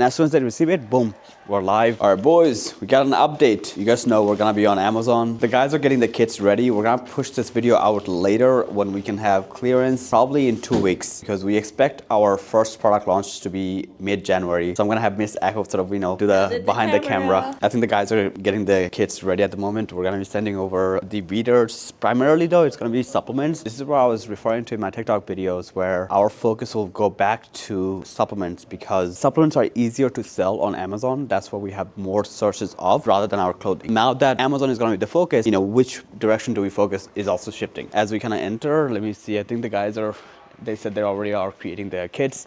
And as soon as they receive it, boom, we're live. All right, boys, we got an update. You guys know we're gonna be on Amazon. The guys are getting the kits ready. We're gonna push this video out later when we can have clearance, probably in 2 weeks, because we expect our first product launch to be mid-January. So I'm gonna have Miss Ekko sort of, do the behind the camera. I think the guys are getting the kits ready at the moment. We're gonna be sending over the beaters. Primarily though, it's gonna be supplements. This is what I was referring to in my TikTok videos, where our focus will go back to supplements, because supplements are easier to sell on Amazon. That's what we have more sources of rather than our clothing. Now that Amazon is going to be the focus, which direction do we focus is also shifting. As we kind of enter, let me see, I think the guys they said they already are creating their kits.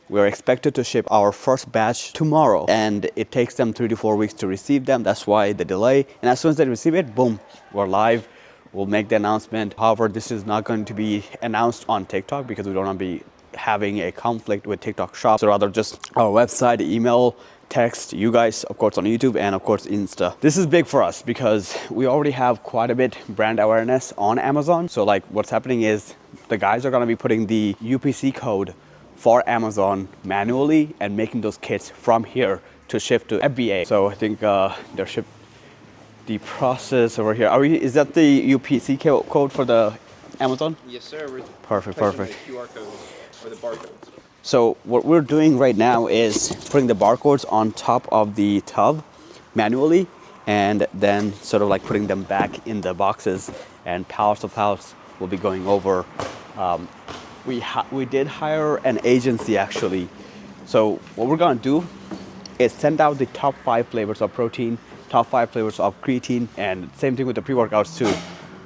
We're expected to ship our first batch tomorrow, and it takes them 3 to 4 weeks to receive them. That's why the delay. And as soon as they receive it, boom, we're live. We'll make the announcement. However, this is not going to be announced on TikTok because we don't want to be having a conflict with TikTok Shop. So rather just our website, email, text, you guys, of course, on YouTube, and of course, Insta. This is big for us because we already have quite a bit brand awareness on Amazon. So like what's happening is the guys are going to be putting the UPC code for Amazon manually and making those kits from here to ship to FBA. So I think they're shipped. The process over here. Is that the UPC code for the Amazon? Yes, sir. Perfect. The QR code or the barcodes. So what we're doing right now is putting the barcodes on top of the tub manually, and then sort of like putting them back in the boxes, and pallets of pallets will be going over. We did hire an agency actually. So what we're gonna do is send out the top 5 flavors of protein, top 5 flavors of creatine, and same thing with the pre-workouts too.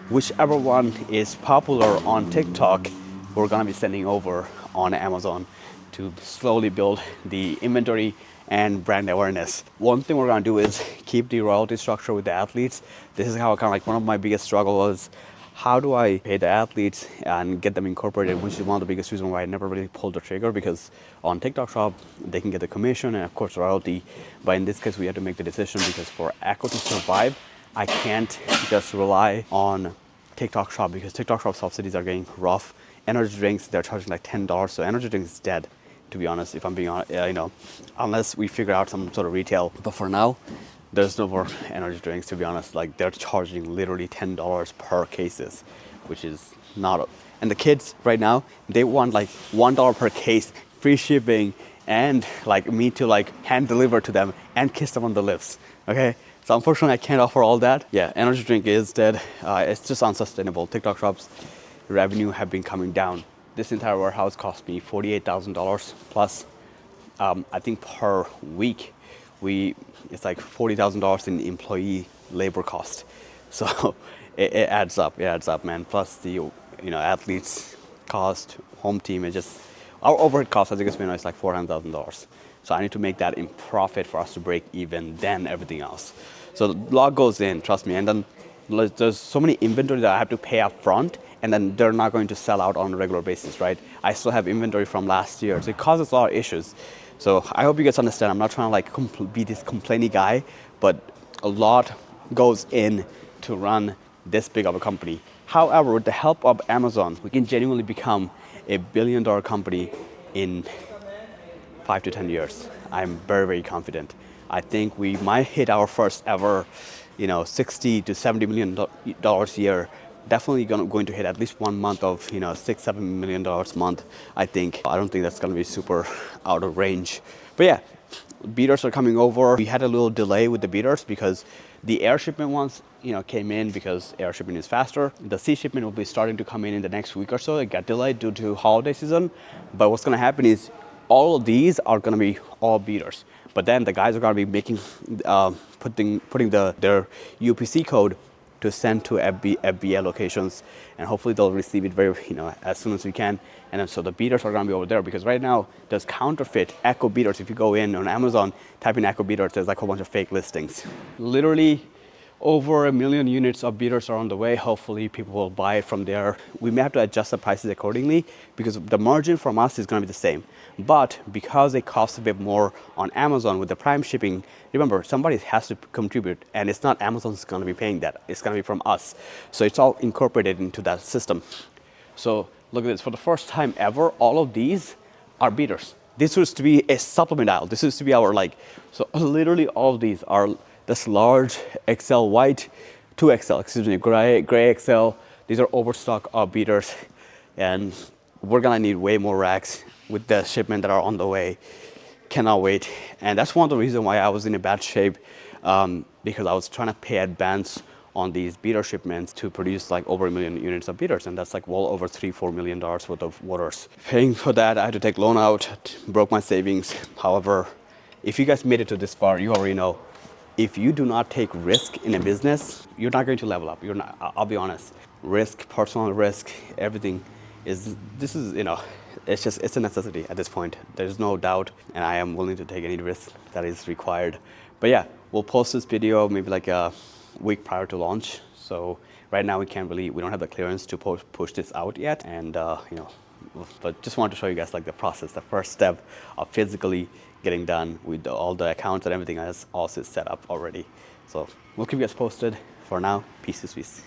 Whichever one is popular on TikTok, we're gonna be sending over on Amazon to slowly build the inventory and brand awareness. One thing we're gonna do is keep the royalty structure with the athletes. This is how kind of like one of my biggest struggle was, how do I pay the athletes and get them incorporated, which is one of the biggest reasons why I never really pulled the trigger, because on TikTok Shop, they can get the commission and of course royalty. But in this case, we had to make the decision because for Ekko to survive, I can't just rely on TikTok Shop because TikTok Shop subsidies are getting rough. Energy drinks, they're charging like $10. So energy drinks is dead, to be honest, if I'm being honest, unless we figure out some sort of retail. But for now, there's no more energy drinks, to be honest. Like they're charging literally $10 per cases, which is not. And the kids right now, they want like $1 per case, free shipping, and like me to like hand deliver to them and kiss them on the lips. Okay. So unfortunately, I can't offer all that. Yeah, energy drink is dead. It's just unsustainable. TikTok Shop's revenue have been coming down. This entire warehouse cost me $48,000 plus. I think per week, it's like $40,000 in employee labor cost. So it adds up. It adds up, man. Plus the athletes cost, home team. Our overhead cost, as you guys may know, is like $400,000. So I need to make that in profit for us to break even, then everything else. So the lot goes in, trust me. And then there's so many inventory that I have to pay up front, and then they're not going to sell out on a regular basis, right? I still have inventory from last year. So it causes a lot of issues. So I hope you guys understand. I'm not trying to like be this complaining guy, but a lot goes in to run this big of a company. However, with the help of Amazon, we can genuinely become a billion-dollar company in 5 to 10 years. I'm very, very confident. I think we might hit our first ever, $60 to $70 million a year. Definitely going to hit at least 1 month of, $6-7 million a month. I don't think that's going to be super out of range. But yeah, beaters are coming over. We had a little delay with the beaters because the air shipment ones, came in because air shipment is faster. The sea shipment will be starting to come in the next week or so. It got delayed due to holiday season. But what's going to happen is all of these are going to be all beaters. But then the guys are going to be making, putting their UPC code to send to FBA locations, and hopefully they'll receive it very, as soon as we can. And then so the beaters are going to be over there, because right now there's counterfeit Ekko beaters. If you go in on Amazon, type in Ekko beaters, there's like a whole bunch of fake listings. Literally over 1 million units of beaters are on the way. Hopefully people will buy it from there. We may have to adjust the prices accordingly because the margin from us is going to be the same. But because it costs a bit more on Amazon with the Prime shipping, remember, somebody has to contribute, and it's not Amazon's going to be paying that. It's going to be from us. So it's all incorporated into that system. So look at this. For the first time ever, all of these are beaters. This used to be a supplement aisle. This used to be our like, so literally all of these are this large XL white, 2XL, excuse me, gray XL. These are overstock beaters, and we're gonna need way more racks with the shipment that are on the way. Cannot wait. And that's one of the reasons why I was in a bad shape, because I was trying to pay advance on these beater shipments to produce like over 1 million units of beaters, and that's like well over $3-4 million worth of orders. Paying for that, I had to take loan out, broke my savings. However, if you guys made it to this far, you already know, if you do not take risk in a business, you're not going to level up. You're not. I'll be honest. Risk, personal risk, everything this is it's a necessity at this point. There's no doubt, and I am willing to take any risk that is required. But yeah, we'll post this video maybe like a week prior to launch. So right now we don't have the clearance to push this out yet, and but just wanted to show you guys like the process, the first step of physically getting done with all the accounts and everything else also set up already. So we'll keep you guys posted. For now, peace.